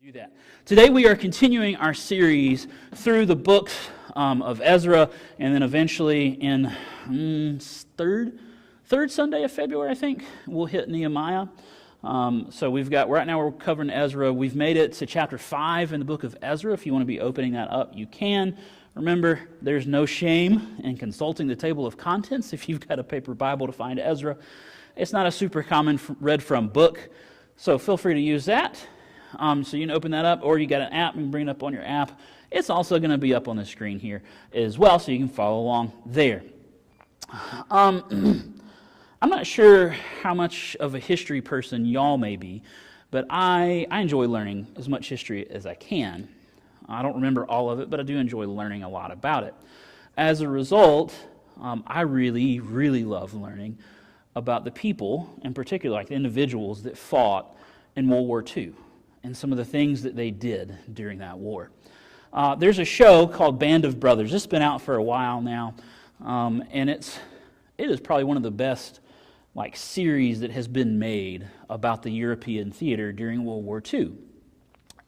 Do that. Today we are continuing our series through the books of Ezra, and then eventually in third Sunday of February, I think, we'll hit Nehemiah. So right now we're covering Ezra. We've made it to chapter 5 in the book of Ezra. If you want to be opening that up, you can. Remember, there's no shame in consulting the table of contents if you've got a paper Bible to find Ezra. It's not a super common read from book, so feel free to use that. So you can open that up, or you got an app, you can bring it up on your app. It's also going to be up on the screen here as well, so you can follow along there. I'm not sure how much of a history person y'all may be, but I enjoy learning as much history as I can. I don't remember all of it, but I do enjoy learning a lot about it. As a result, I really, really love learning about the people, in particular, like the individuals that fought in World War II. And some of the things that they did during that war. There's a show called Band of Brothers. It's been out for a while now, and it is probably one of the best series that has been made about the European theater during World War II.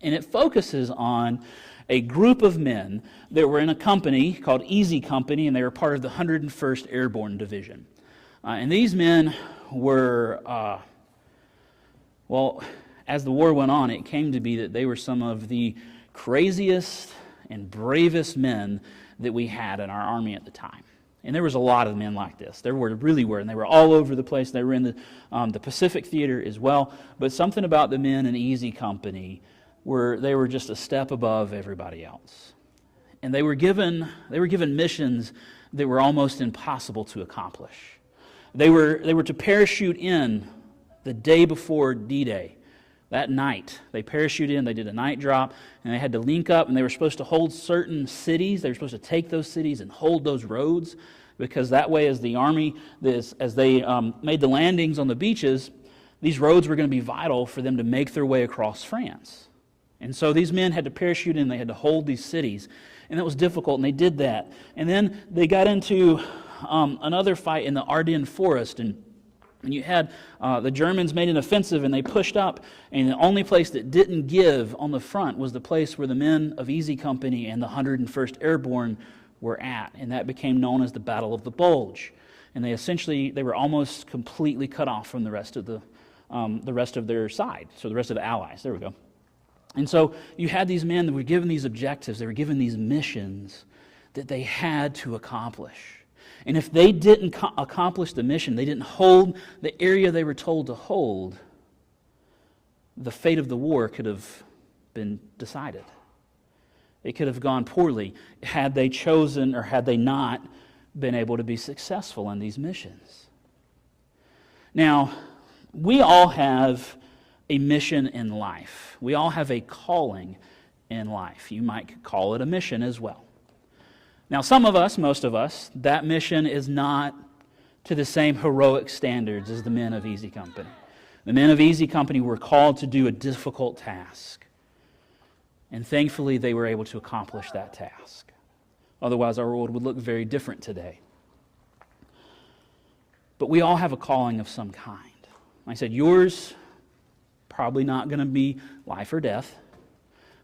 And it focuses on a group of men that were in a company called Easy Company, and they were part of the 101st Airborne Division. And these men were, as the war went on, it came to be that they were some of the craziest and bravest men that we had in our army at the time. And there was a lot of men like this. There really were, and they were all over the place. They were in the Pacific Theater as well. But something about the men in Easy Company they were just a step above everybody else. And they were given missions that were almost impossible to accomplish. They were to parachute in the day before D-Day. That night, they parachuted in, they did a night drop, and they had to link up, and they were supposed to hold certain cities. They were supposed to take those cities and hold those roads, because that way, as the army, as they made the landings on the beaches, these roads were going to be vital for them to make their way across France. And so these men had to parachute in, they had to hold these cities, and that was difficult, and they did that. And then they got into another fight in the Ardennes forest, and you had the Germans made an offensive, and they pushed up, and the only place that didn't give on the front was the place where the men of Easy Company and the 101st Airborne were at, and that became known as the Battle of the Bulge. And they were almost completely cut off from the rest of their side, so the rest of the Allies. There we go. And so you had these men that were given these objectives, they were given these missions that they had to accomplish. And if they didn't accomplish the mission, they didn't hold the area they were told to hold, the fate of the war could have been decided. It could have gone poorly had they chosen or had they not been able to be successful in these missions. Now, we all have a mission in life. We all have a calling in life. You might call it a mission as well. Now, most of us, that mission is not to the same heroic standards as the men of Easy Company. The men of Easy Company were called to do a difficult task. And thankfully, they were able to accomplish that task. Otherwise, our world would look very different today. But we all have a calling of some kind. Like I said, yours probably not going to be life or death,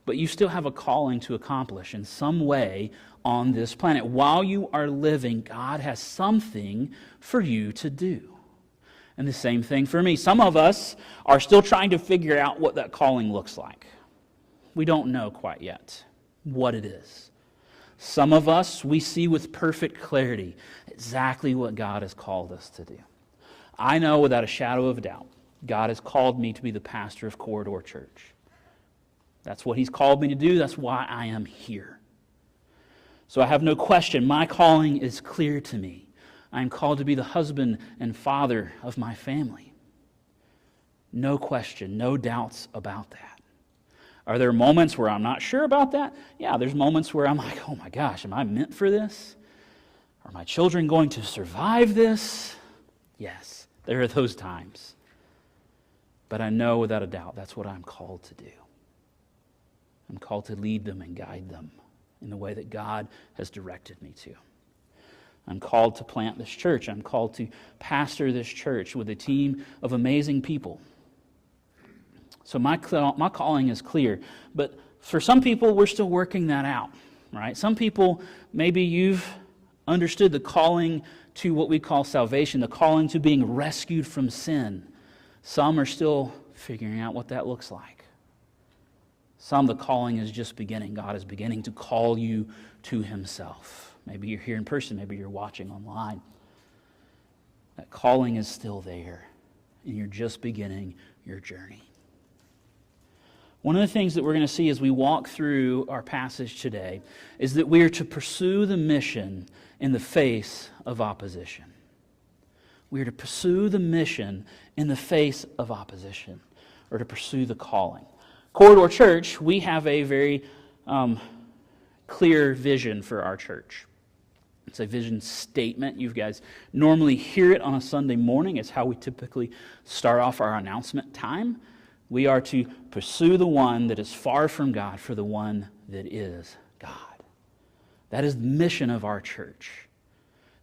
but you still have a calling to accomplish in some way on this planet. While you are living, God has something for you to do. And the same thing for me. Some of us are still trying to figure out what that calling looks like. We don't know quite yet what it is. Some of us, we see with perfect clarity exactly what God has called us to do. I know without a shadow of a doubt, God has called me to be the pastor of Corridor Church. That's what He's called me to do. That's why I am here. So I have no question. My calling is clear to me. I am called to be the husband and father of my family. No question, no doubts about that. Are there moments where I'm not sure about that? Yeah, there's moments where I'm like, oh my gosh, am I meant for this? Are my children going to survive this? Yes, there are those times. But I know without a doubt that's what I'm called to do. I'm called to lead them and guide them in the way that God has directed me to. I'm called to plant this church. I'm called to pastor this church with a team of amazing people. So my calling is clear. But for some people, we're still working that out, right? Some people, maybe you've understood the calling to what we call salvation, the calling to being rescued from sin. Some are still figuring out what that looks like. Some, the calling is just beginning. God is beginning to call you to himself. Maybe you're here in person, maybe you're watching online. That calling is still there, and you're just beginning your journey. One of the things that we're going to see as we walk through our passage today is that we are to pursue the mission in the face of opposition. We are to pursue the mission in the face of opposition, or to pursue the calling. Corridor Church, we have a very clear vision for our church. It's a vision statement. You guys normally hear it on a Sunday morning. It's how we typically start off our announcement time. We are to pursue the one that is far from God for the one that is God. That is the mission of our church.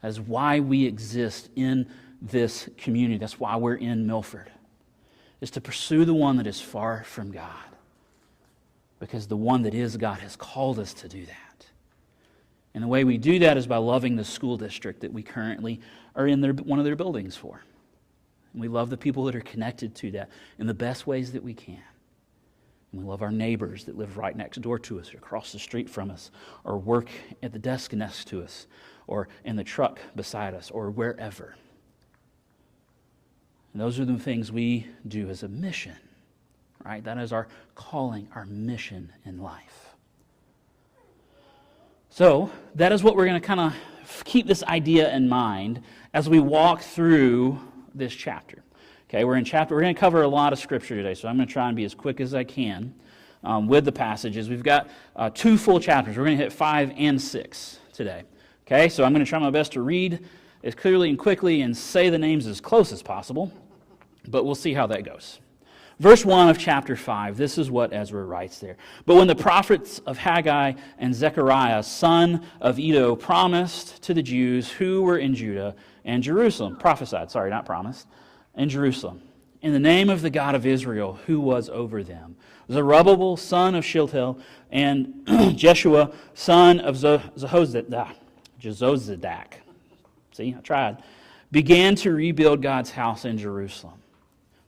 That is why we exist in this community. That's why we're in Milford. Is to pursue the one that is far from God. Because the one that is God has called us to do that. And the way we do that is by loving the school district that we currently are in one of their buildings for. And we love the people that are connected to that in the best ways that we can. And we love our neighbors that live right next door to us or across the street from us or work at the desk next to us or in the truck beside us or wherever. And those are the things we do as a mission, right? That is our calling, our mission in life. So that is what we're going to kind of keep this idea in mind as we walk through this chapter. Okay, we're going to cover a lot of scripture today, so I'm going to try and be as quick as I can with the passages. We've got 2 full chapters. We're going to hit 5 and 6 today. Okay, so I'm going to try my best to read as clearly and quickly and say the names as close as possible, but we'll see how that goes. Verse 1 of chapter 5, this is what Ezra writes there. But when the prophets of Haggai and Zechariah, son of Iddo, promised to the Jews who were in Judah and Jerusalem, in Jerusalem, in the name of the God of Israel, who was over them, Zerubbabel, son of Shealtiel, and Jeshua, son of Jehozadak, see, I tried, began to rebuild God's house in Jerusalem.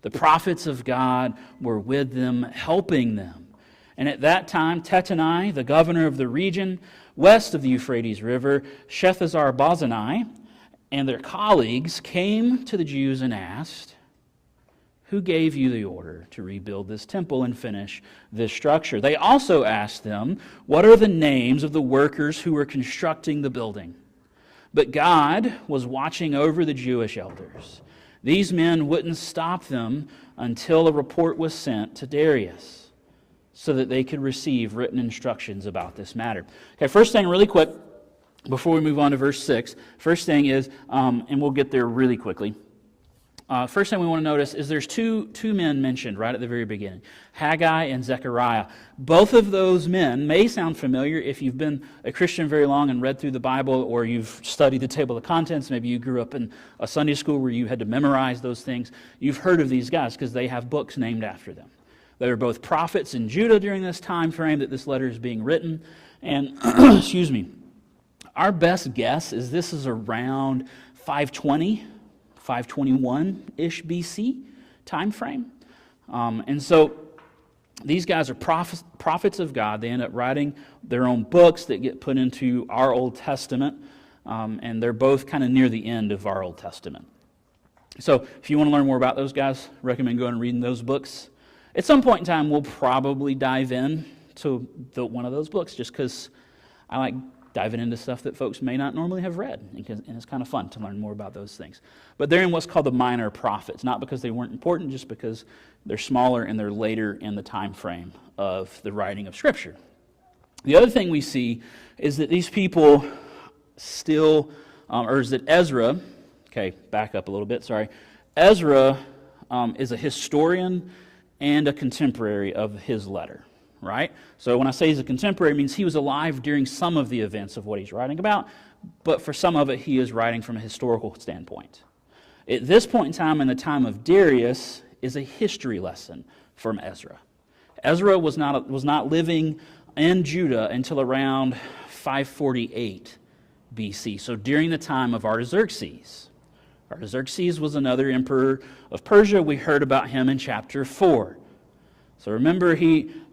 The prophets of God were with them, helping them. And at that time, Tattenai, the governor of the region west of the Euphrates River, Shethazar-Bozenai, and their colleagues came to the Jews and asked, "Who gave you the order to rebuild this temple and finish this structure?" They also asked them, "What are the names of the workers who were constructing the building?" But God was watching over the Jewish elders. These men wouldn't stop them until a report was sent to Darius so that they could receive written instructions about this matter. Okay, first thing really quick, before we move on to verse 6, first thing is, and we'll get there really quickly, first thing we want to notice is there's two men mentioned right at the very beginning, Haggai and Zechariah. Both of those men may sound familiar if you've been a Christian very long and read through the Bible, or you've studied the table of contents. Maybe you grew up in a Sunday school where you had to memorize those things. You've heard of these guys because they have books named after them. They were both prophets in Judah during this time frame that this letter is being written. And, excuse me, our best guess is this is around 521-ish BC time frame. And so these guys are prophets of God. They end up writing their own books that get put into our Old Testament, and they're both kind of near the end of our Old Testament. So if you want to learn more about those guys, I recommend going and reading those books. At some point in time, we'll probably dive in to one of those books just because I like diving into stuff that folks may not normally have read, and it's kind of fun to learn more about those things. But they're in what's called the minor prophets, not because they weren't important, just because they're smaller and they're later in the time frame of the writing of Scripture. The other thing we see is that these people still, or is that Ezra, okay, back up a little bit, sorry. Ezra is a historian and a contemporary of his letter. Right? So when I say he's a contemporary, it means he was alive during some of the events of what he's writing about, but for some of it, he is writing from a historical standpoint. At this point in time, in the time of Darius, is a history lesson from Ezra. Ezra was not living in Judah until around 548 BC, so during the time of Artaxerxes. Artaxerxes was another emperor of Persia. We heard about him in chapter 4. So remember,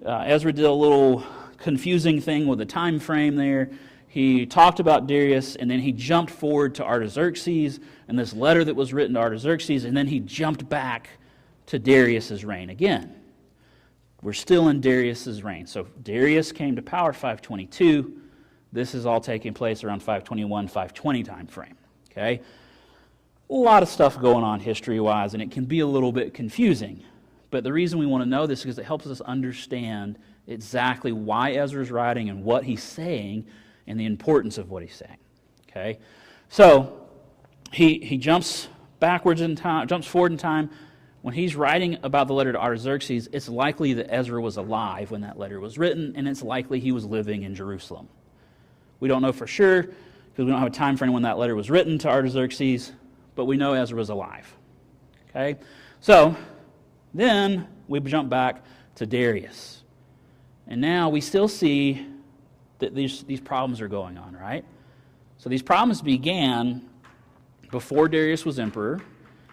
Ezra did a little confusing thing with the time frame there. He talked about Darius, and then he jumped forward to Artaxerxes, and this letter that was written to Artaxerxes, and then he jumped back to Darius's reign again. We're still in Darius's reign. So Darius came to power 522. This is all taking place around 521, 520 time frame. Okay? A lot of stuff going on history-wise, and it can be a little bit confusing. But the reason we want to know this is because it helps us understand exactly why Ezra's writing and what he's saying and the importance of what he's saying. Okay? So he jumps backwards in time, jumps forward in time. When he's writing about the letter to Artaxerxes, it's likely that Ezra was alive when that letter was written, and it's likely he was living in Jerusalem. We don't know for sure because we don't have a time frame when that letter was written to Artaxerxes, but we know Ezra was alive. Okay? So then we jump back to Darius. And now we still see that these problems are going on, right? So these problems began before Darius was emperor.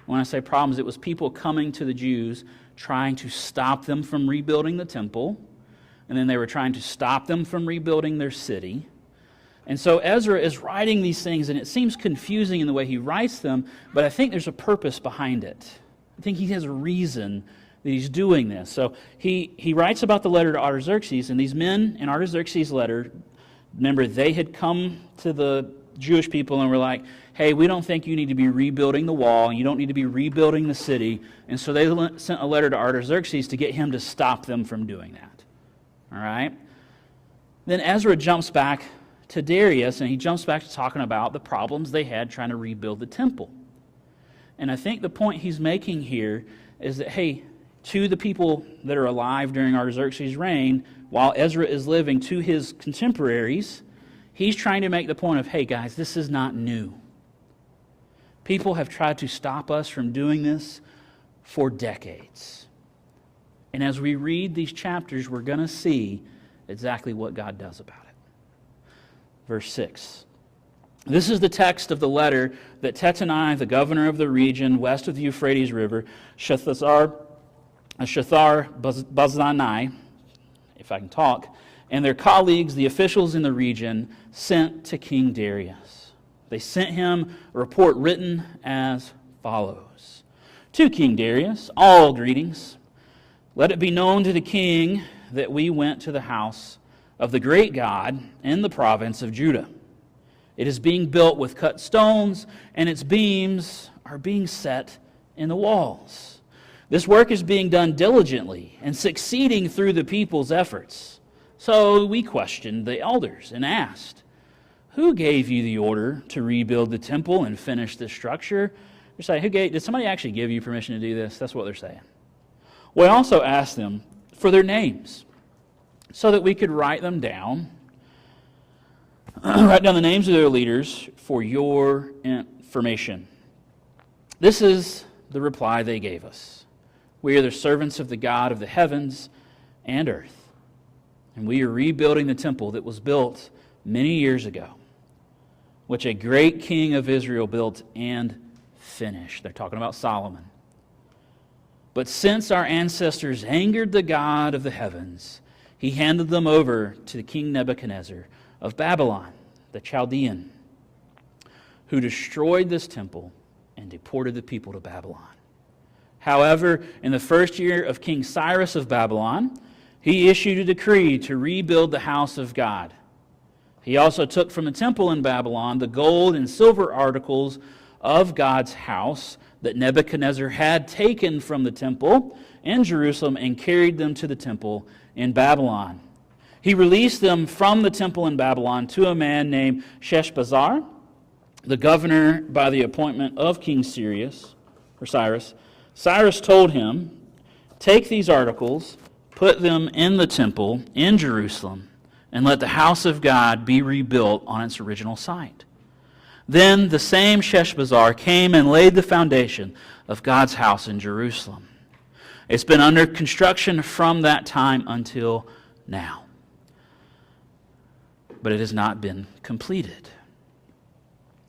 When I say problems, it was people coming to the Jews trying to stop them from rebuilding the temple, and then they were trying to stop them from rebuilding their city. And so Ezra is writing these things, and it seems confusing in the way he writes them, but I think there's a purpose behind it. I think he has a reason that he's doing this. So he writes about the letter to Artaxerxes, and these men in Artaxerxes' letter, remember, they had come to the Jewish people and were like, hey, we don't think you need to be rebuilding the wall, and you don't need to be rebuilding the city. And so they sent a letter to Artaxerxes to get him to stop them from doing that. All right? Then Ezra jumps back to Darius, and he jumps back to talking about the problems they had trying to rebuild the temple. And I think the point he's making here is that, hey, to the people that are alive during Artaxerxes' reign, while Ezra is living, to his contemporaries, he's trying to make the point of, hey guys, this is not new. People have tried to stop us from doing this for decades. And as we read these chapters, we're going to see exactly what God does about it. Verse 6. This is the text of the letter that Tattenai, the governor of the region west of the Euphrates River, Shethar-Bozenai, if I can talk, and their colleagues, the officials in the region, sent to King Darius. They sent him a report written as follows. To King Darius, all greetings. Let it be known to the king that we went to the house of the great God in the province of Judah. It is being built with cut stones, and its beams are being set in the walls. This work is being done diligently and succeeding through the people's efforts. So we questioned the elders and asked, who gave you the order to rebuild the temple and finish the structure? They're saying, did somebody actually give you permission to do this? That's what they're saying. We also asked them for their names so that we could write them down, write down the names of their leaders for your information. This is the reply they gave us. We are the servants of the God of the heavens and earth, and we are rebuilding the temple that was built many years ago, which a great king of Israel built and finished. They're talking about Solomon. But since our ancestors angered the God of the heavens, he handed them over to King Nebuchadnezzar of Babylon, the Chaldean, who destroyed this temple and deported the people to Babylon. However, in the first year of King Cyrus of Babylon, he issued a decree to rebuild the house of God. He also took from the temple in Babylon the gold and silver articles of God's house that Nebuchadnezzar had taken from the temple in Jerusalem and carried them to the temple in Babylon. He released them from the temple in Babylon to a man named Sheshbazzar, the governor by the appointment of King Cyrus. Cyrus told him, take these articles, put them in the temple in Jerusalem, and let the house of God be rebuilt on its original site. Then the same Sheshbazzar came and laid the foundation of God's house in Jerusalem. It's been under construction from that time until now. But it has not been completed.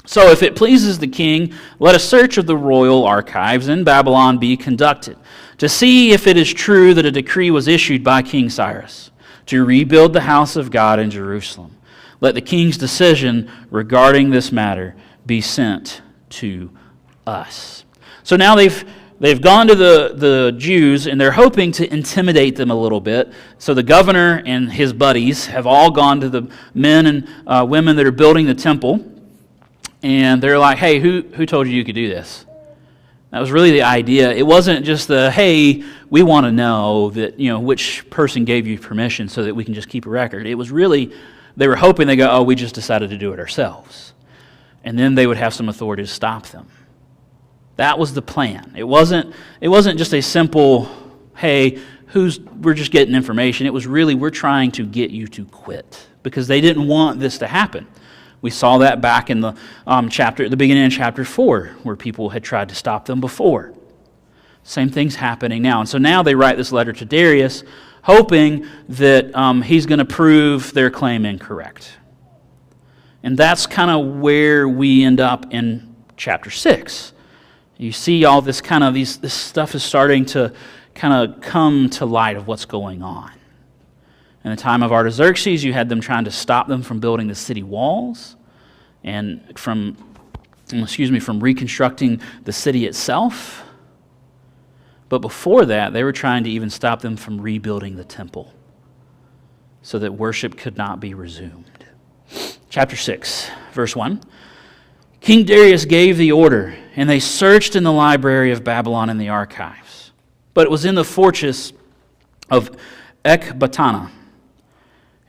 So if it pleases the king, let a search of the royal archives in Babylon be conducted, to see if it is true that a decree was issued by King Cyrus to rebuild the house of God in Jerusalem. Let the king's decision regarding this matter be sent to us. So now they've gone to the Jews, and they're hoping to intimidate them a little bit. So the governor and his buddies have all gone to the men and women that are building the temple, and they're like, hey, who told you could do this? That was really the idea. It wasn't just hey, we want to know that, which person gave you permission so that we can just keep a record. It was really, they were hoping they go, oh, we just decided to do it ourselves. And then they would have some authority to stop them. That was the plan. It wasn't just a simple, hey, we're just getting information. It was really, we're trying to get you to quit, because they didn't want this to happen. We saw that back in the chapter, at the beginning of chapter 4, where people had tried to stop them before. Same thing's happening now. And so now they write this letter to Darius, hoping that he's going to prove their claim incorrect. And that's kind of where we end up in chapter 6. You see all this this stuff is starting to kind of come to light of what's going on. In the time of Artaxerxes, you had them trying to stop them from building the city walls and from reconstructing the city itself. But before that, they were trying to even stop them from rebuilding the temple so that worship could not be resumed. Chapter 6, verse 1. King Darius gave the order, and they searched in the library of Babylon in the archives. But it was in the fortress of Ecbatana,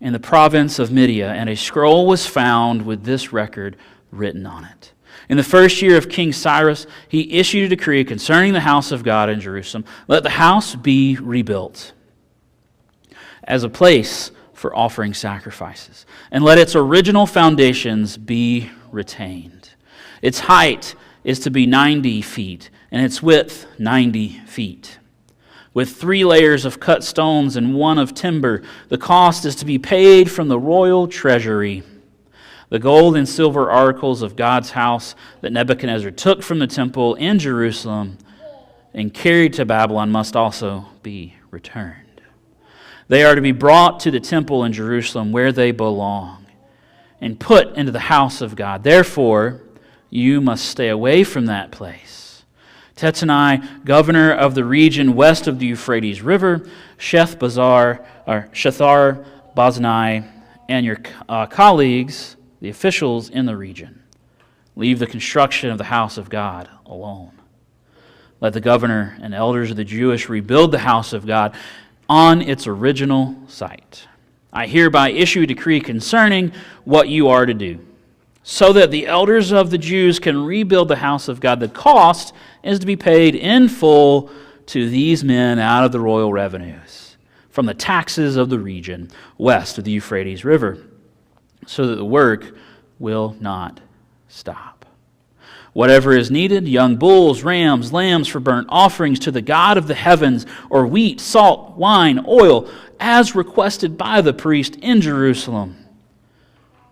in the province of Media, and a scroll was found with this record written on it. In the first year of King Cyrus, he issued a decree concerning the house of God in Jerusalem. Let the house be rebuilt as a place for offering sacrifices, and let its original foundations be retained. Its height is to be 90 feet, and its width 90 feet. With 3 layers of cut stones and 1 of timber. The cost is to be paid from the royal treasury. The gold and silver articles of God's house that Nebuchadnezzar took from the temple in Jerusalem and carried to Babylon must also be returned. They are to be brought to the temple in Jerusalem where they belong and put into the house of God. Therefore, you must stay away from that place. Tetani, governor of the region west of the Euphrates River, Shethar Boznai, and your colleagues, the officials in the region, leave the construction of the house of God alone. Let the governor and elders of the Jewish rebuild the house of God on its original site. I hereby issue a decree concerning what you are to do, so that the elders of the Jews can rebuild the house of God. The cost is to be paid in full to these men out of the royal revenues, from the taxes of the region west of the Euphrates River, so that the work will not stop. Whatever is needed, young bulls, rams, lambs for burnt offerings to the God of the heavens, or wheat, salt, wine, oil, as requested by the priest in Jerusalem,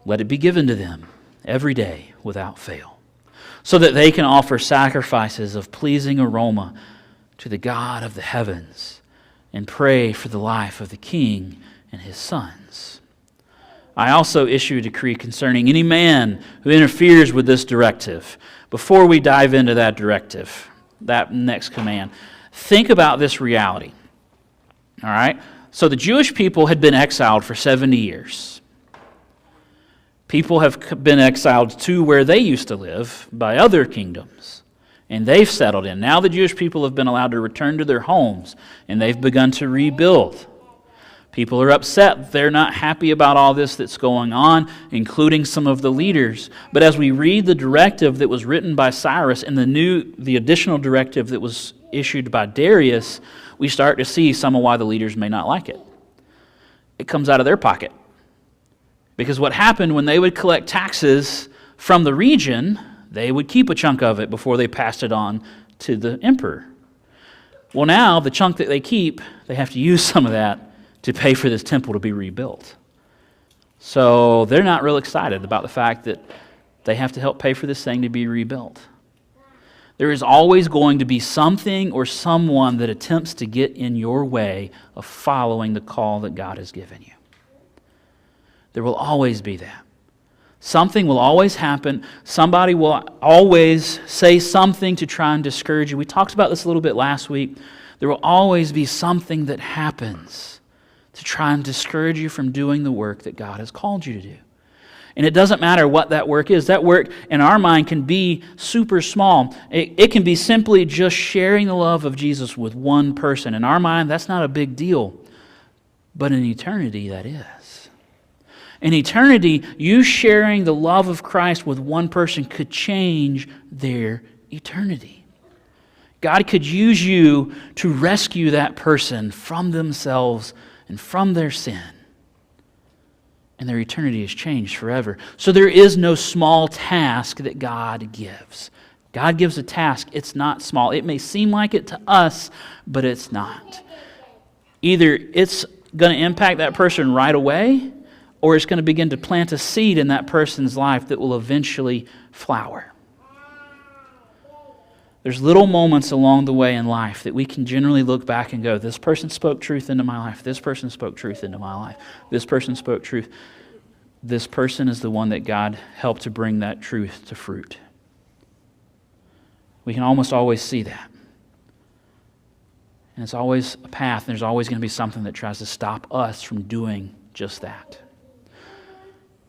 let it be given to them every day without fail, so that they can offer sacrifices of pleasing aroma to the God of the heavens and pray for the life of the king and his sons. I also issue a decree concerning any man who interferes with this directive. Before we dive into that directive, that next command, think about this reality. All right? So the Jewish people had been exiled for 70 years. People have been exiled to where they used to live by other kingdoms, and they've settled in. Now the Jewish people have been allowed to return to their homes, and they've begun to rebuild. People are upset. They're not happy about all this that's going on, including some of the leaders. But as we read the directive that was written by Cyrus and the additional directive that was issued by Darius, we start to see some of why the leaders may not like it. It comes out of their pocket. Because what happened when they would collect taxes from the region, they would keep a chunk of it before they passed it on to the emperor. Well, now the chunk that they keep, they have to use some of that to pay for this temple to be rebuilt. So they're not real excited about the fact that they have to help pay for this thing to be rebuilt. There is always going to be something or someone that attempts to get in your way of following the call that God has given you. There will always be that. Something will always happen. Somebody will always say something to try and discourage you. We talked about this a little bit last week. There will always be something that happens to try and discourage you from doing the work that God has called you to do. And it doesn't matter what that work is. That work, in our mind, can be super small. It can be simply just sharing the love of Jesus with one person. In our mind, that's not a big deal. But in eternity, that is. In eternity, you sharing the love of Christ with one person could change their eternity. God could use you to rescue that person from themselves and from their sin. And their eternity is changed forever. So there is no small task that God gives. God gives a task. It's not small. It may seem like it to us, but it's not. Either it's going to impact that person right away, or it's going to begin to plant a seed in that person's life that will eventually flower. There's little moments along the way in life that we can generally look back and go, this person spoke truth into my life. This person spoke truth into my life. This person spoke truth. This person is the one that God helped to bring that truth to fruit. We can almost always see that. And it's always a path, and there's always going to be something that tries to stop us from doing just that.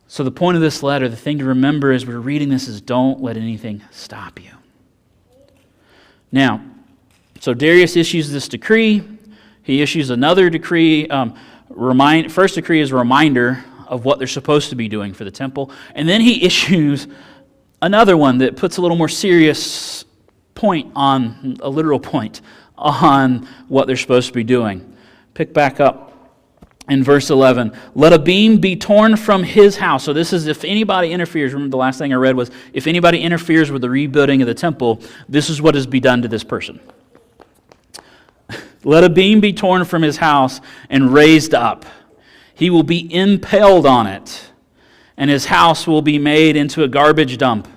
So the point of this letter, the thing to remember as we're reading this is don't let anything stop you. Now, so Darius issues this decree. He issues another decree. First decree is a reminder of what they're supposed to be doing for the temple. And then he issues another one that puts a little more serious point on, a literal point, on what they're supposed to be doing. Pick back up in verse 11. Let a beam be torn from his house. So this is if anybody interferes. Remember the last thing I read was, if anybody interferes with the rebuilding of the temple, this is what is to be done to this person. Let a beam be torn from his house and raised up. He will be impaled on it, and his house will be made into a garbage dump.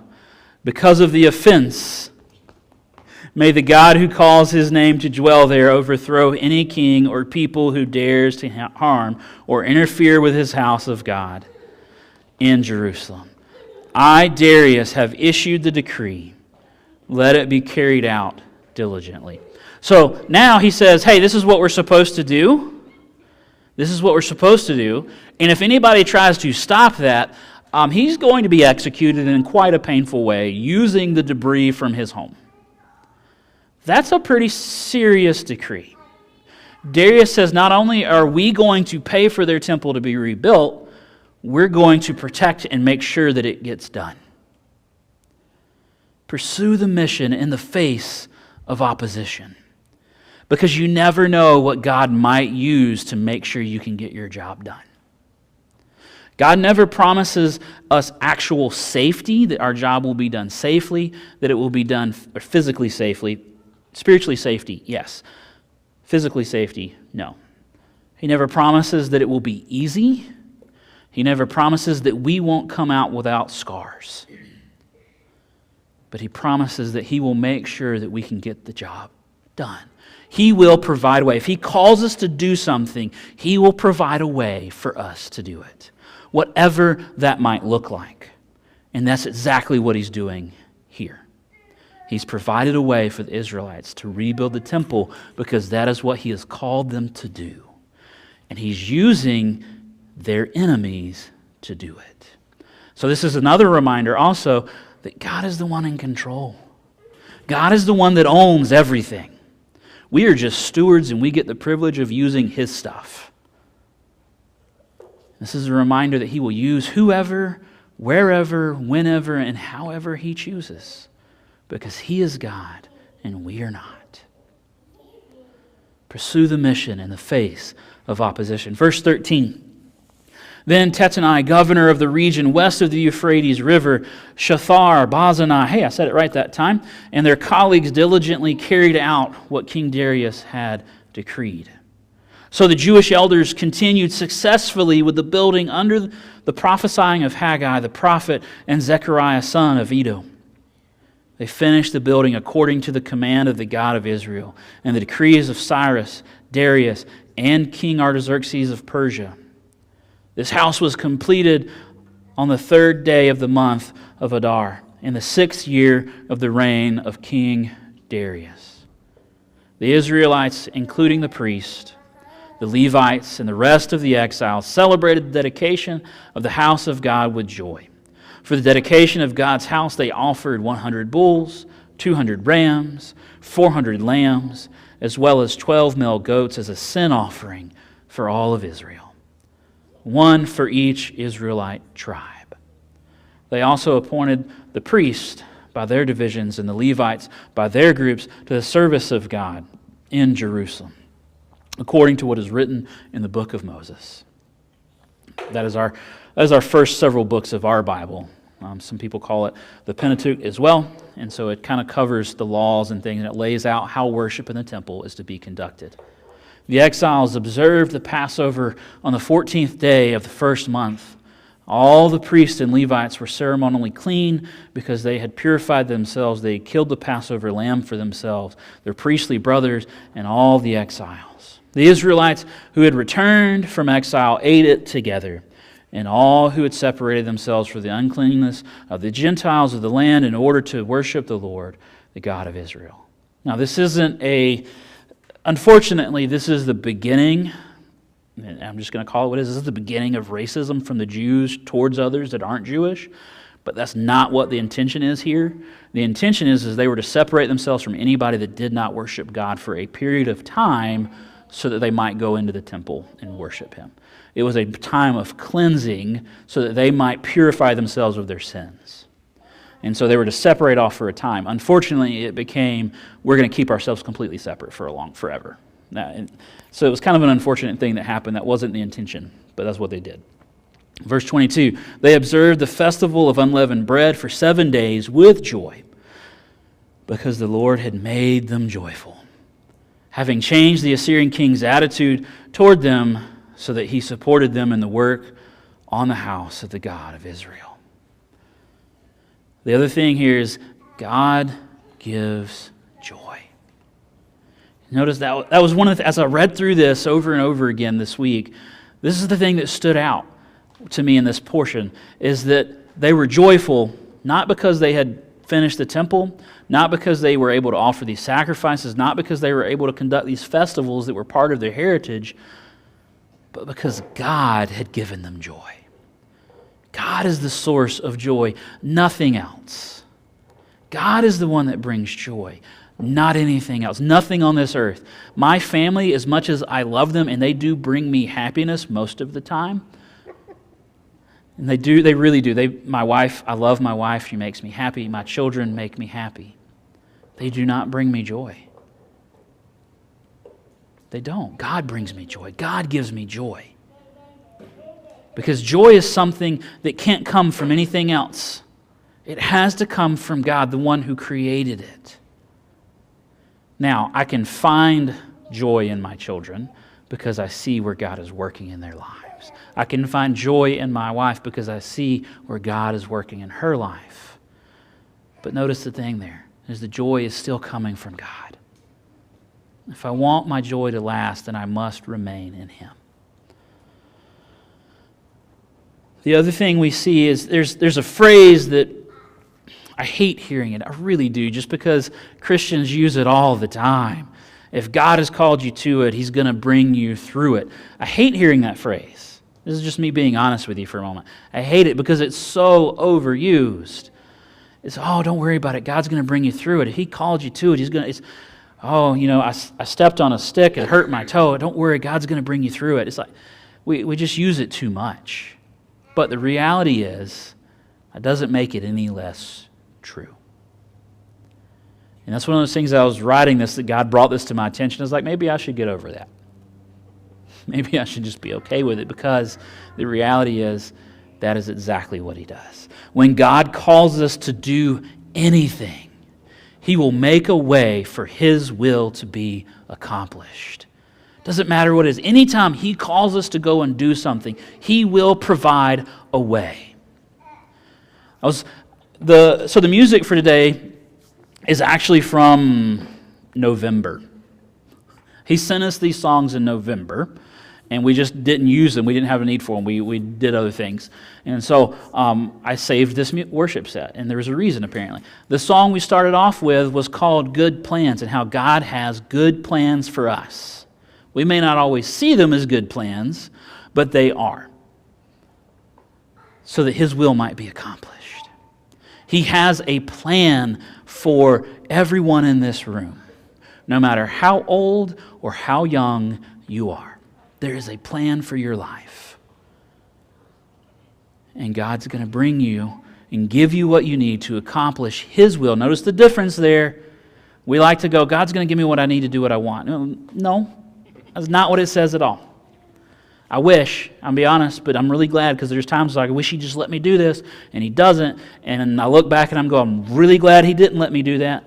Because of the offense, may the God who calls his name to dwell there overthrow any king or people who dares to harm or interfere with his house of God in Jerusalem. I, Darius, have issued the decree. Let it be carried out diligently. So now he says, hey, this is what we're supposed to do. This is what we're supposed to do. And if anybody tries to stop that, he's going to be executed in quite a painful way using the debris from his home. That's a pretty serious decree. Darius says not only are we going to pay for their temple to be rebuilt, we're going to protect and make sure that it gets done. Pursue the mission in the face of opposition, because you never know what God might use to make sure you can get your job done. God never promises us actual safety, that our job will be done safely, that it will be done physically safely. Spiritually safety, yes. Physically safety, no. He never promises that it will be easy. He never promises that we won't come out without scars. But he promises that he will make sure that we can get the job done. He will provide a way. If he calls us to do something, he will provide a way for us to do it, whatever that might look like. And that's exactly what he's doing here. He's provided a way for the Israelites to rebuild the temple because that is what he has called them to do. And he's using their enemies to do it. So this is another reminder also that God is the one in control. God is the one that owns everything. We are just stewards, and we get the privilege of using his stuff. This is a reminder that he will use whoever, wherever, whenever, and however he chooses, because he is God and we are not. Pursue the mission in the face of opposition. Verse 13. Then Tattenai, governor of the region west of the Euphrates River, Shathar, Bazanai, hey, I said it right that time, and their colleagues diligently carried out what King Darius had decreed. So the Jewish elders continued successfully with the building under the prophesying of Haggai the prophet and Zechariah son of Iddo. They finished the building according to the command of the God of Israel and the decrees of Cyrus, Darius, and King Artaxerxes of Persia. This house was completed on the 3rd day of the month of Adar, in the 6th year of the reign of King Darius. The Israelites, including the priest, the Levites, and the rest of the exiles, celebrated the dedication of the house of God with joy. For the dedication of God's house, they offered 100 bulls, 200 rams, 400 lambs, as well as 12 male goats as a sin offering for all of Israel, one for each Israelite tribe. They also appointed the priests by their divisions and the Levites by their groups to the service of God in Jerusalem, according to what is written in the book of Moses. That is our first several books of our Bible. Some people call it the Pentateuch as well, and so it kind of covers the laws and things, and it lays out how worship in the temple is to be conducted. The exiles observed the Passover on the 14th day of the first month. All the priests and Levites were ceremonially clean because they had purified themselves. They had killed the Passover lamb for themselves, their priestly brothers, and all the exiles. The Israelites who had returned from exile ate it together, and all who had separated themselves from the uncleanness of the Gentiles of the land in order to worship the Lord, the God of Israel. Now, unfortunately, this is the beginning, and I'm just going to call it what it is. This is the beginning of racism from the Jews towards others that aren't Jewish, but that's not what the intention is here. The intention is they were to separate themselves from anybody that did not worship God for a period of time so that they might go into the temple and worship Him. It was a time of cleansing so that they might purify themselves of their sins. And so they were to separate off for a time. Unfortunately, it became, we're going to keep ourselves completely separate forever. So it was kind of an unfortunate thing that happened. That wasn't the intention, but that's what they did. Verse 22, they observed the festival of unleavened bread for 7 days with joy, because the Lord had made them joyful, having changed the Assyrian king's attitude toward them so that he supported them in the work on the house of the God of Israel. The other thing here is God gives joy. Notice that was one of the, as I read through this over and over again this week, this is the thing that stood out to me in this portion, is that they were joyful not because they had finished the temple, not because they were able to offer these sacrifices, not because they were able to conduct these festivals that were part of their heritage, but because God had given them joy. God is the source of joy, nothing else. God is the one that brings joy, not anything else, nothing on this earth. My family, as much as I love them, and they do bring me happiness most of the time, and they really do. My wife, I love my wife, she makes me happy. My children make me happy. They do not bring me joy. They don't. God brings me joy. God gives me joy. Because joy is something that can't come from anything else. It has to come from God, the one who created it. Now, I can find joy in my children because I see where God is working in their lives. I can find joy in my wife because I see where God is working in her life. But notice the thing there is the joy is still coming from God. If I want my joy to last, then I must remain in Him. The other thing we see is there's a phrase that I hate hearing it. I really do, just because Christians use it all the time. If God has called you to it, He's going to bring you through it. I hate hearing that phrase. This is just me being honest with you for a moment. I hate it because it's so overused. It's, oh, don't worry about it. God's going to bring you through it. If He called you to it, He's going to... I stepped on a stick, it hurt my toe. Don't worry, God's going to bring you through it. It's like, we just use it too much. But the reality is, it doesn't make it any less true. And that's one of those things I was writing this, that God brought this to my attention. I was like, maybe I should get over that. maybe I should just be okay with it, because the reality is that is exactly what he does. When God calls us to do anything, he will make a way for his will to be accomplished. Doesn't matter what it is. Anytime he calls us to go and do something, he will provide a way. So the music for today is actually from November. He sent us these songs in November, and we just didn't use them. We didn't have a need for them. We did other things. And so I saved this worship set, and there was a reason, apparently. The song we started off with was called Good Plans, and how God has good plans for us. We may not always see them as good plans, but they are, so that his will might be accomplished. He has a plan for everyone in this room, no matter how old or how young you are. There is a plan for your life. And God's going to bring you and give you what you need to accomplish his will. Notice the difference there. We like to go, God's going to give me what I need to do what I want. No, that's not what it says at all. I wish, I'll be honest, but I'm really glad, because there's times like, I wish he'd just let me do this, and he doesn't. And I look back and I'm going, I'm really glad he didn't let me do that,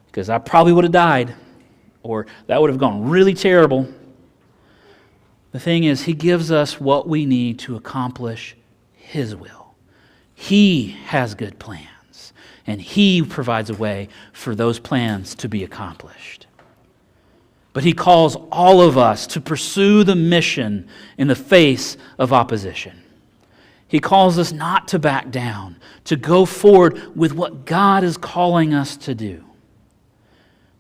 because I probably would have died, or that would have gone really terrible. The thing is, he gives us what we need to accomplish his will. He has good plans, and he provides a way for those plans to be accomplished. But he calls all of us to pursue the mission in the face of opposition. He calls us not to back down, to go forward with what God is calling us to do.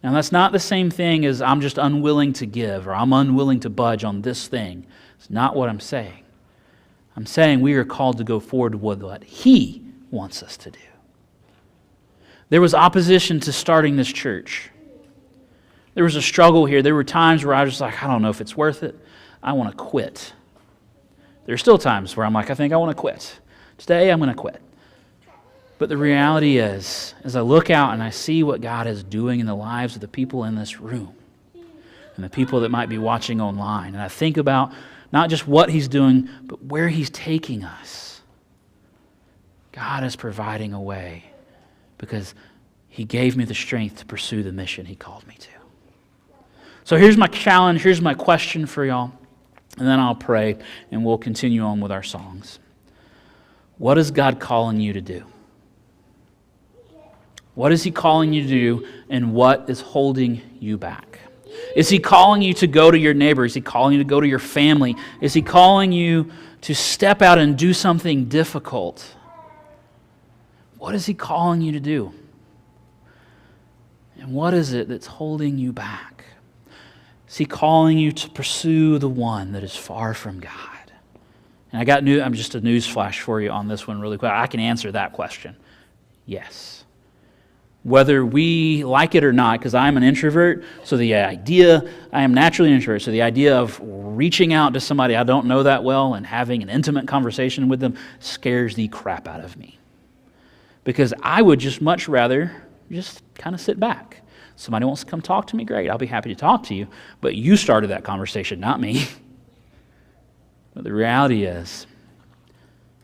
Now, that's not the same thing as I'm just unwilling to give, or I'm unwilling to budge on this thing. It's not what I'm saying. I'm saying we are called to go forward with what he wants us to do. There was opposition to starting this church. There was a struggle here. There were times where I was just like, I don't know if it's worth it. I want to quit. There's still times where I'm like, I think I want to quit. Today, I'm going to quit. But the reality is, as I look out and I see what God is doing in the lives of the people in this room and the people that might be watching online, and I think about not just what he's doing, but where he's taking us, God is providing a way, because he gave me the strength to pursue the mission he called me to. So here's my challenge, here's my question for y'all, and then I'll pray and we'll continue on with our songs. What is God calling you to do? What is he calling you to do, and what is holding you back? Is he calling you to go to your neighbor? Is he calling you to go to your family? Is he calling you to step out and do something difficult? What is he calling you to do? And what is it that's holding you back? Is he calling you to pursue the one that is far from God? And I'm just a news flash for you on this one really quick. I can answer that question. Yes. Whether we like it or not, because I'm an introvert, so I am naturally an introvert, so the idea of reaching out to somebody I don't know that well and having an intimate conversation with them scares the crap out of me. Because I would just much rather just kind of sit back. Somebody wants to come talk to me, great, I'll be happy to talk to you, but you started that conversation, not me. But the reality is,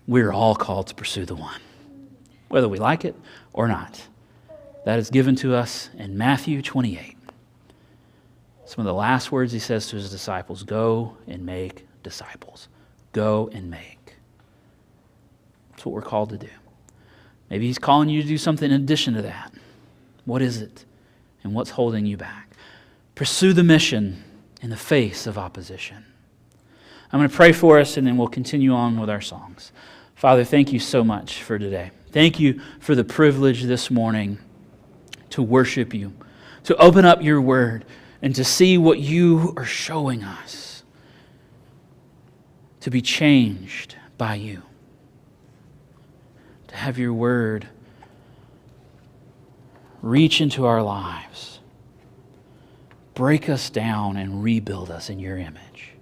we're all called to pursue the one, whether we like it or not. That is given to us in Matthew 28. Some of the last words he says to his disciples, go and make disciples. Go and make. That's what we're called to do. Maybe he's calling you to do something in addition to that. What is it? And what's holding you back? Pursue the mission in the face of opposition. I'm going to pray for us, and then we'll continue on with our songs. Father, thank you so much for today. Thank you for the privilege this morning to worship you, to open up your word, and to see what you are showing us, to be changed by you, to have your word reach into our lives, break us down, and rebuild us in your image.